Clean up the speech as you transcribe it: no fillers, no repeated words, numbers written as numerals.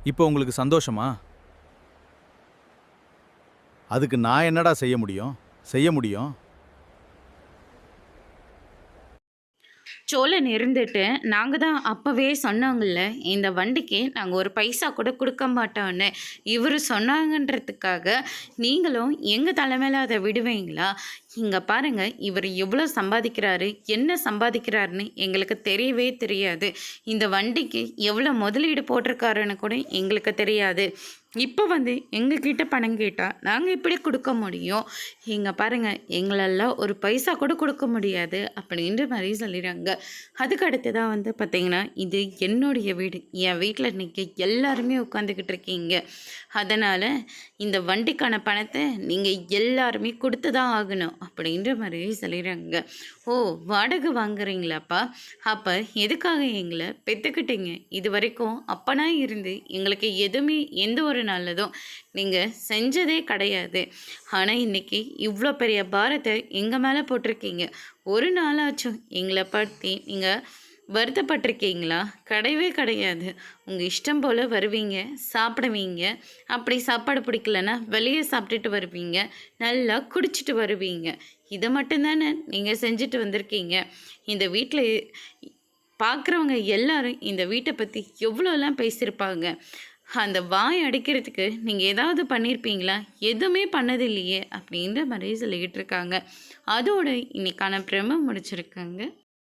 இப்போ உங்களுக்கு சந்தோஷமா? அதுக்கு நான் என்னடா செய்ய முடியும்? செய்ய முடியும்? சோழன் இருந்துட்டு, நாங்க தான் அப்பவே சொன்னாங்கல்ல, இந்த வண்டிக்கு நாங்க ஒரு பைசா கூட குடுக்க மாட்டோன்னு. இவரு சொன்னாங்கன்றதுக்காக, நீங்களும் எங்க தல மேல அத விடுவீங்களா? இங்க பாருங்க, இவரு எவ்வளோ சம்பாதிக்கிறாரு, என்ன சம்பாதிக்கிறாருன்னு எங்களுக்கு தெரியவே தெரியாது. இந்த வண்டிக்கு எவ்வளோ முதலீடு போட்டிருக்காருன்னு கூட எங்களுக்கு தெரியாது. இப்போ வந்து எங்ககிட்ட பணம் கேட்டா, நாங்க எப்படி குடுக்க முடியும்? இங்க பாருங்க, எங்களால ஒரு பைசா கூட குடுக்க முடியாது அப்படின்ற மாரி சொல்லிறாங்க. அதுக்கு அடுத்து தான் வந்து பார்த்தீங்கன்னா, இது என்னுடைய வீடு. என் வீட்ல இன்னைக்கு எல்லாருமே உட்காந்துக்கிட்டு இருக்கீங்க. அதனால இந்த வண்டிக்கான பணத்த நீங்க எல்லாருமே குடுத்து தான் ஆகணும் அப்படின்ற மாரி சொல்லிறாங்க. ஓ! வாடகை வாங்குறீங்களாப்பா? அப்ப எதுக்காக எங்கள பெத்துக்கிட்டீங்க? இதுவரைக்கும் அப்பனா இருந்து எங்களுக்கு எதுவுமே எந்த ஒரு நல்லதும் நீங்க செஞ்சதே கிடையாது. ஆனா இன்னைக்கு இவ்ளோ பெரிய பாரத்த எங்க மேல போட்டிருக்கீங்க. ஒரு நாளாச்சும் எங்கள பத்தி நீங்க வருத்தப்பட்டிருக்கீங்களா? கிடையவே கிடையாது. உங்க இஷ்டம் போல வருவீங்க, சாப்பிடுவீங்க. அப்படி சாப்பாடு பிடிக்கலன்னா வெளிய சாப்பிட்டுட்டு வருவீங்க. நல்லா குடிச்சிட்டு வருவீங்க. இத மட்டும் தானே நீங்க செஞ்சுட்டு வந்திருக்கீங்க. இந்த வீட்ல பார்க்குறவங்க எல்லாரும் இந்த வீட்ட பத்தி எவ்வளோலாம் பேசியிருப்பாங்க. அந்த வாய் அடிக்கிறதுக்கு நீங்க ஏதாவது பண்ணியிருப்பீங்களா? எதுவுமே பண்ணதில்லையே! அப்படின்ற மாரி சொல்லிக்கிட்டு இருக்காங்க. அதோட இன்னைக்கான பிரம முடிச்சிருக்காங்க.